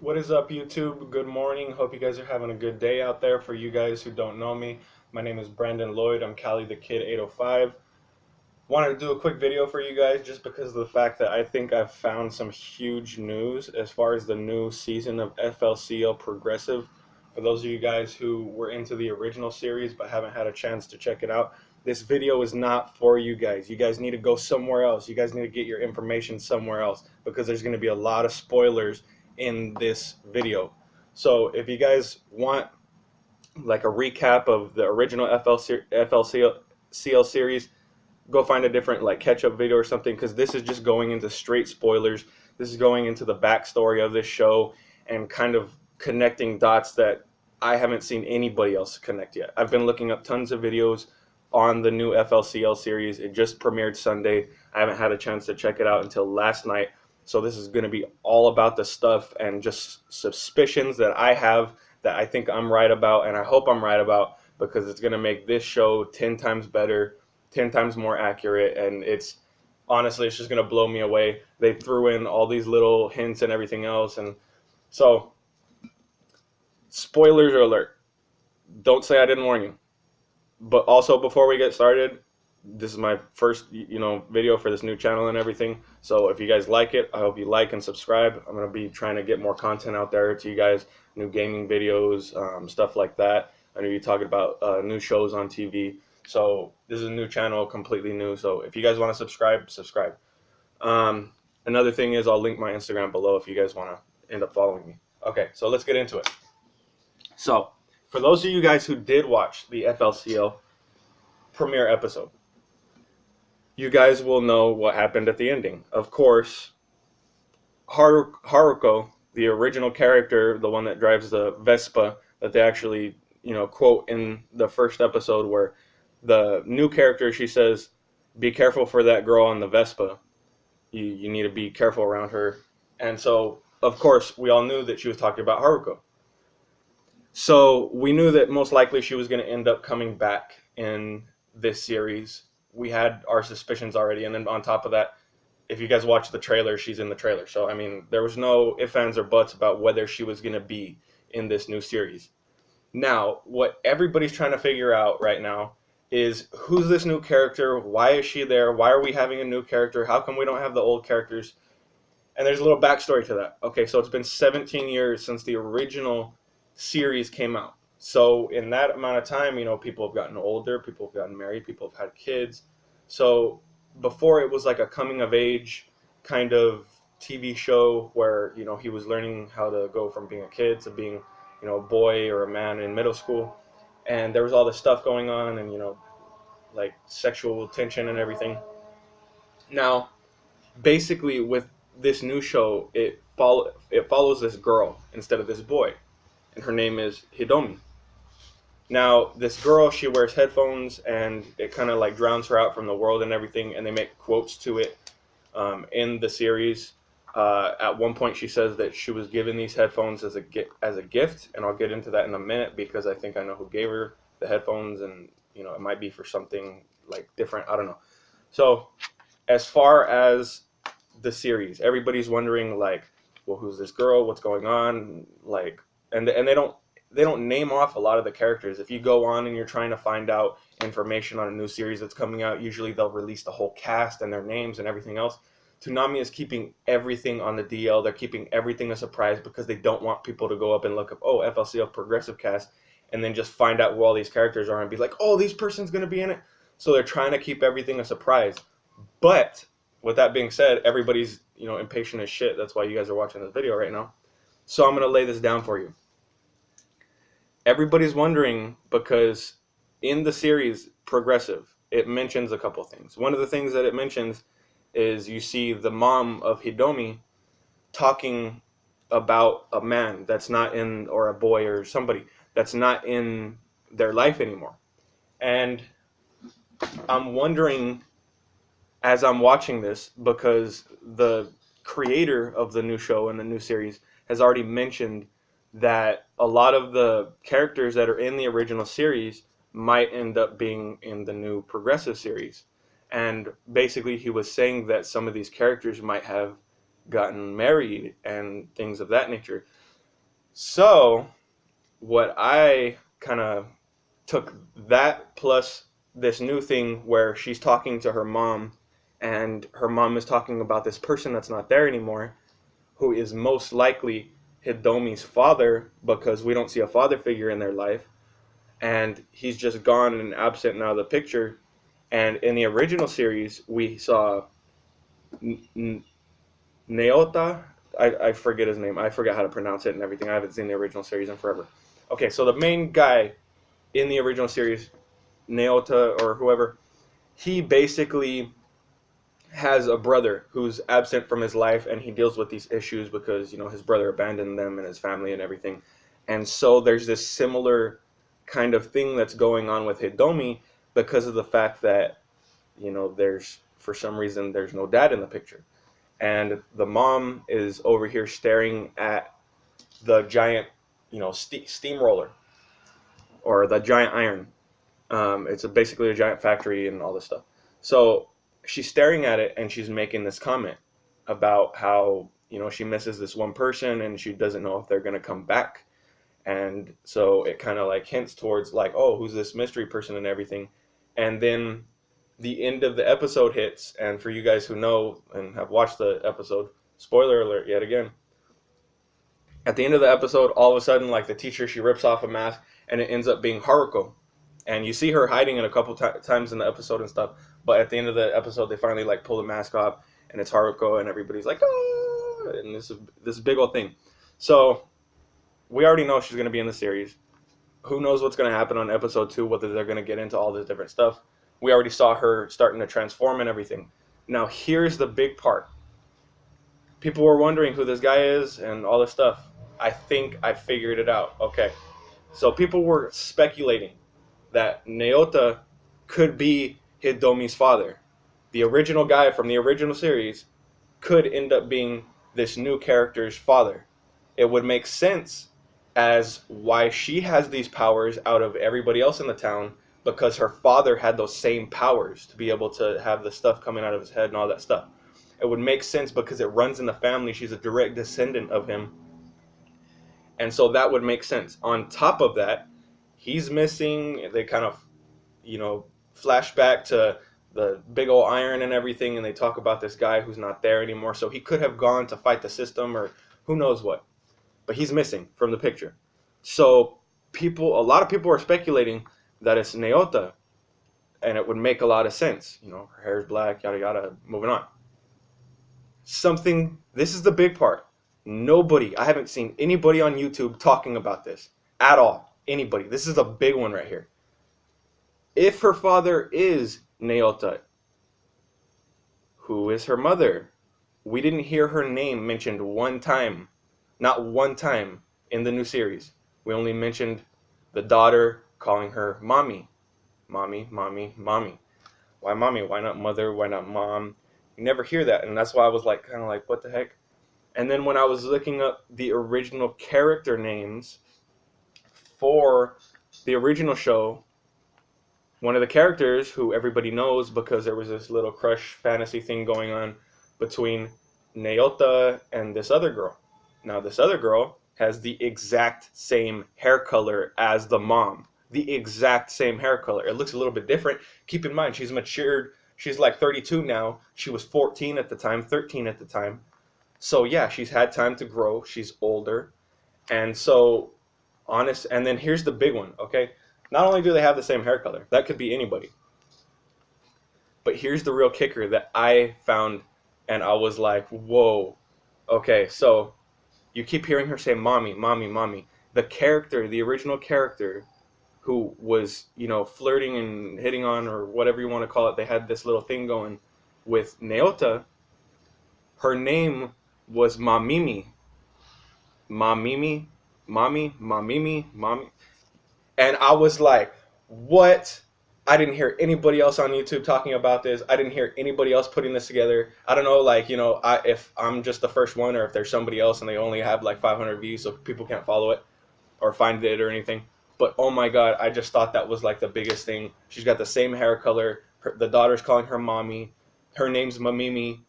What is up, YouTube? Good morning. Hope you guys are having a good day out there. For you guys who don't know me, my name is Brandon Lloyd. I'm Cali the Kid 805. Wanted to do a quick video for you guys just because of the fact that I think I've found some huge news as far as the new season of FLCL Progressive. For those of you guys who were into the original series but haven't had a chance to check it out, this video is not for you guys. You guys need to go somewhere else. You guys need to get your information somewhere else because there's going to be a lot of spoilers in this video. So if you guys want like a recap of the original FLCL series, go find a different like catch-up video or something, because this is just going into straight spoilers. This is going into the backstory of this show and kind of connecting dots that I haven't seen anybody else connect yet. I've been looking up tons of videos on the new FLCL series. It just premiered Sunday. I haven't had a chance to check it out until last night. So this is going to be all about the stuff and just suspicions that I have that I think I'm right about, and I hope I'm right about, because it's going to make this show 10 times better, 10 times more accurate, and it's honestly, it's just going to blow me away. They threw in all these little hints and everything else, and so spoilers alert. Don't say I didn't warn you. But also, before we get started, this is my first video for this new channel and everything. So if you guys like it, I hope you like and subscribe. I'm going to be trying to get more content out there to you guys, new gaming videos, stuff like that. I know you're talking about new shows on TV. So this is a new channel, completely new. So if you guys want to subscribe. Um, Another thing is I'll link my Instagram below if you guys want to end up following me. Okay, so let's get into it. So for those of you guys who did watch the FLCL premiere episode, you guys will know what happened at the ending. Of course, Haruko, the original character, the one that drives the Vespa that they actually, quote in the first episode, where the new character, she says, "Be careful for that girl on the Vespa. You need to be careful around her." And so, of course, we all knew that she was talking about Haruko. So we knew that most likely she was going to end up coming back in this series. We had our suspicions already, and then on top of that, if you guys watch the trailer, she's in the trailer. So I mean, there was no ifs, ands, or buts about whether she was going to be in this new series. Now, what everybody's trying to figure out right now is, who's this new character? Why is she there? Why are we having a new character? How come we don't have the old characters? And there's a little backstory to that. Okay, so it's been 17 years since the original series came out. So in that amount of time, people have gotten older, people have gotten married, people have had kids. So before, it was like a coming of age kind of TV show where, he was learning how to go from being a kid to being, a boy or a man in middle school. And there was all this stuff going on, and, like sexual tension and everything. Now, basically, with this new show, it follows this girl instead of this boy, and her name is Hidomi. Now, this girl, she wears headphones, and it kind of like drowns her out from the world and everything, and they make quotes to it in the series. At one point, she says that she was given these headphones as a gift, and I'll get into that in a minute because I think I know who gave her the headphones, and it might be for something like different. I don't know. So, as far as the series, everybody's wondering like, well, who's this girl? What's going on? Like, and they don't name off a lot of the characters. If you go on and you're trying to find out information on a new series that's coming out, usually they'll release the whole cast and their names and everything else. Toonami is keeping everything on the DL. They're keeping everything a surprise because they don't want people to go up and look up, oh, FLCL Progressive cast, and then just find out who all these characters are and be like, oh, this person's going to be in it. So they're trying to keep everything a surprise. But with that being said, everybody's impatient as shit. That's why you guys are watching this video right now. So I'm going to lay this down for you. Everybody's wondering because in the series Progressive, it mentions a couple things. One of the things that it mentions is you see the mom of Hidomi talking about a man that's not in, or a boy or somebody that's not in their life anymore. And I'm wondering, as I'm watching this, because the creator of the new show and the new series has already mentioned that a lot of the characters that are in the original series might end up being in the new Progressive series. And basically, he was saying that some of these characters might have gotten married and things of that nature. So what I kind of took that plus this new thing where she's talking to her mom, and her mom is talking about this person that's not there anymore, who is most likely Hidomi's father, because we don't see a father figure in their life, and he's just gone and absent now of the picture. And in the original series, we saw Naota. I forget his name. I forget how to pronounce it and everything. I haven't seen the original series in forever. Okay, so the main guy in the original series, Naota or whoever, he basically has a brother who's absent from his life, and he deals with these issues because his brother abandoned them and his family and everything. And so there's this similar kind of thing that's going on with Hidomi because of the fact that there's, for some reason, there's no dad in the picture, and the mom is over here staring at the giant steamroller, or the giant iron. It's basically a giant factory and all this stuff. So she's staring at it, and she's making this comment about how she misses this one person, and she doesn't know if they're going to come back. And so it kind of like hints towards like, oh, who's this mystery person and everything. And then the end of the episode hits, and for you guys who know and have watched the episode, spoiler alert yet again, at the end of the episode, all of a sudden, like, the teacher, she rips off a mask, and it ends up being Haruko. And you see her hiding it a couple times in the episode and stuff. But at the end of the episode, they finally like pull the mask off, and it's Haruko, and everybody's like, ah, and this big old thing. So we already know she's gonna be in the series. Who knows what's gonna happen on episode 2? Whether they're gonna get into all this different stuff. We already saw her starting to transform and everything. Now here's the big part. People were wondering who this guy is and all this stuff. I think I figured it out. Okay. So people were speculating that Naota could be Hidomi's father. The original guy from the original series could end up being this new character's father. It would make sense as why she has these powers out of everybody else in the town, because her father had those same powers to be able to have the stuff coming out of his head and all that stuff. It would make sense because it runs in the family. She's a direct descendant of him. And so that would make sense. On top of that, he's missing. They kind of, flash back to the big old iron and everything, and they talk about this guy who's not there anymore. So he could have gone to fight the system or who knows what. But he's missing from the picture. So a lot of people are speculating that it's Naota, and it would make a lot of sense. Her hair's black, yada yada, moving on. This is the big part. I haven't seen anybody on YouTube talking about this at all. Anybody. This is a big one right here. If her father is Naota, who is her mother? We didn't hear her name mentioned one time. Not one time in the new series. We only mentioned the daughter calling her mommy. Mommy, mommy, mommy. Why mommy? Why not mother? Why not mom? You never hear that, and that's why I was like, kind of like, what the heck? And then when I was looking up the original character names for the original show, one of the characters who everybody knows because there was this little crush fantasy thing going on between Naota and this other girl. Now, this other girl has the exact same hair color as the mom. The exact same hair color. It looks a little bit different. Keep in mind, she's matured. She's like 32 now. She was 14 at the time, 13 at the time. So yeah, she's had time to grow. She's older. And so, and then here's the big one, okay? Not only do they have the same hair color, that could be anybody. But here's the real kicker that I found, and I was like, whoa. Okay, so you keep hearing her say mommy, mommy, mommy. The original character who was, flirting and hitting on, or whatever you want to call it, they had this little thing going with Naota. Her name was Mamimi. Mamimi, mommy, Mamimi, mommy. And I was like, what? I didn't hear anybody else on YouTube talking about this. I didn't hear anybody else putting this together. I don't know, like, if I'm just the first one, or if there's somebody else and they only have like 500 views so people can't follow it or find it or anything. But oh my God, I just thought that was like the biggest thing. She's got the same hair color. The daughter's calling her mommy. Her name's Mamimi.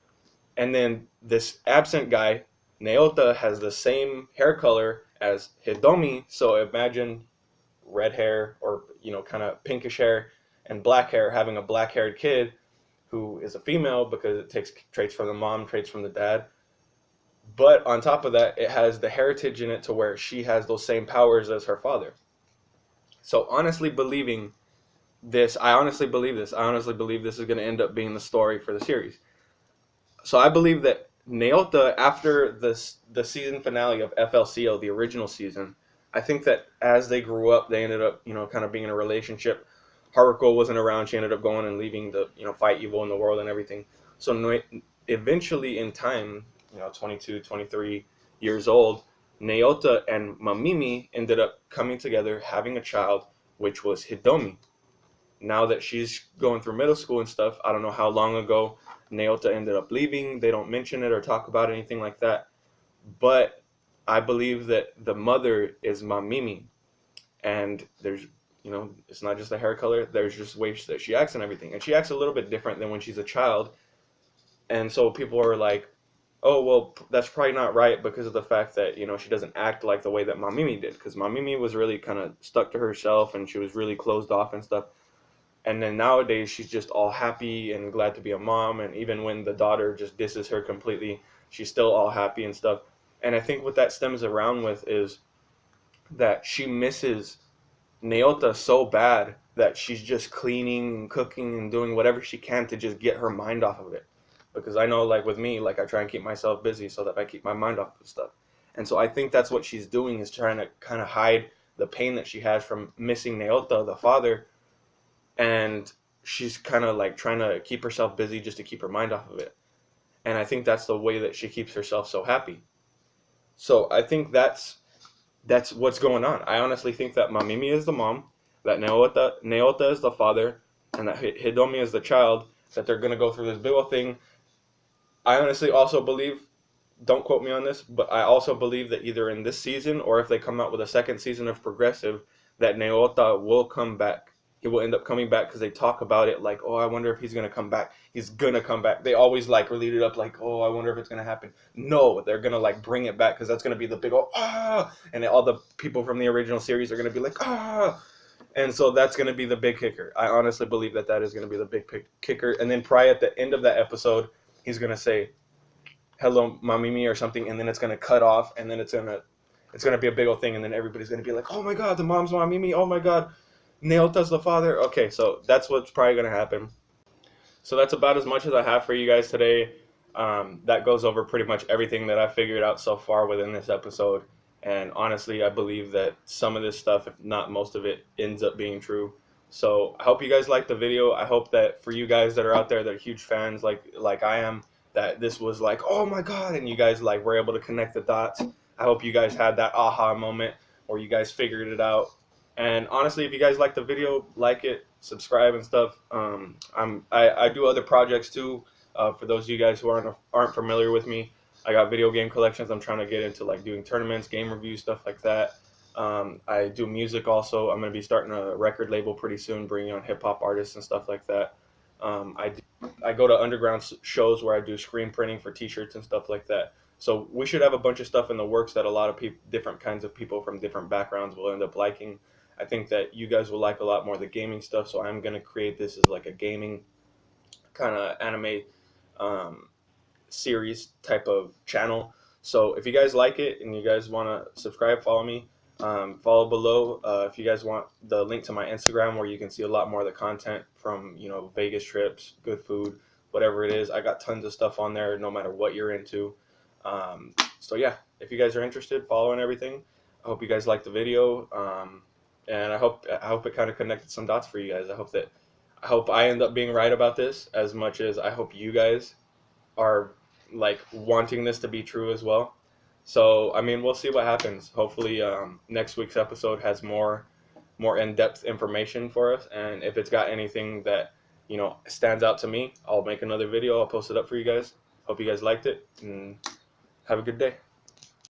And then this absent guy, Naota has the same hair color as Hidomi, so imagine red hair or kind of pinkish hair and black hair having a black haired kid who is a female because it takes traits from the mom, traits from the dad. But on top of that, it has the heritage in it to where she has those same powers as her father. So I honestly believe this. I honestly believe this is going to end up being the story for the series. So I believe that Naota, after the season finale of FLCL, the original season, I think that as they grew up, they ended up, kind of being in a relationship. Haruko wasn't around. She ended up going and leaving to, fight evil in the world and everything. So eventually in time, 22, 23 years old, Naota and Mamimi ended up coming together, having a child, which was Hidomi. Now that she's going through middle school and stuff, I don't know how long ago Naota ended up leaving. They don't mention it or talk about anything like that. But I believe that the mother is Mamimi. And there's, it's not just the hair color. There's just ways that she acts and everything. And she acts a little bit different than when she's a child. And so people are like, oh, well, that's probably not right because of the fact that, she doesn't act like the way that Mamimi did. Because Mamimi was really kind of stuck to herself and she was really closed off and stuff. And then nowadays she's just all happy and glad to be a mom, and even when the daughter just disses her completely, she's still all happy and stuff. And I think what that stems around with is that she misses Naota so bad that she's just cleaning and cooking and doing whatever she can to just get her mind off of it. Because I know, like with me, like I try and keep myself busy so that I keep my mind off of stuff. And so I think that's what she's doing, is trying to kind of hide the pain that she has from missing Naota, the father, and she's kind of like trying to keep herself busy just to keep her mind off of it. And I think that's the way that she keeps herself so happy. So I think that's what's going on. I honestly think that Mamimi is the mom, that Naota is the father, and that Hidomi is the child. That they're gonna go through this big old thing. I honestly also believe, don't quote me on this, but I also believe that either in this season or if they come out with a second season of Progressive, that Naota will come back. He will end up coming back because they talk about it like, oh, I wonder if he's going to come back. He's going to come back. They always like lead it up like, oh, I wonder if it's going to happen. No, they're going to like bring it back because that's going to be the big old, ah, and all the people from the original series are going to be like, ah. And so that's going to be the big kicker. I honestly believe that that is going to be the big kicker. And then probably at the end of that episode, he's going to say, hello mamimi or something, and then it's gonna cut off, and then it's gonna be a big old thing, and then everybody's gonna be like, oh my god, the mom's mamimi, oh my god, Naota's the father. Okay, so that's what's probably gonna happen. So that's about as much as I have for you guys today. That goes over pretty much everything that I figured out so far within this episode. And honestly, I believe that some of this stuff, if not most of it, ends up being true. So I hope you guys liked the video. I hope that for you guys that are out there that are huge fans like I am, that this was like, oh my god, and you guys like were able to connect the dots. I hope you guys had that aha moment where you guys figured it out. And honestly, if you guys like the video, like it, subscribe and stuff. I do other projects too. For those of you guys who aren't familiar with me, I got video game collections. I'm trying to get into like doing tournaments, game reviews, stuff like that. I do music also. I'm going to be starting a record label pretty soon, bringing on hip hop artists and stuff like that. I go to underground shows where I do screen printing for T-shirts and stuff like that. So we should have a bunch of stuff in the works that a lot of different kinds of people from different backgrounds will end up liking. I think that you guys will like a lot more of the gaming stuff, so I'm going to create this as like a gaming kind of anime um, series type of channel. So if you guys like it and you guys want to subscribe, follow me. Follow below if you guys want the link to my Instagram where you can see a lot more of the content from Vegas trips, good food, whatever it is. I got tons of stuff on there no matter what you're into. So yeah, if you guys are interested, following everything. I hope you guys liked the video, and I hope it kind of connected some dots for you guys. I hope I end up being right about this as much as I hope you guys are like wanting this to be true as well. So I mean, we'll see what happens. Hopefully, next week's episode has more in-depth information for us, and if it's got anything that stands out to me, I'll make another video. I'll post it up for you guys. Hope you guys liked it, and have a good day.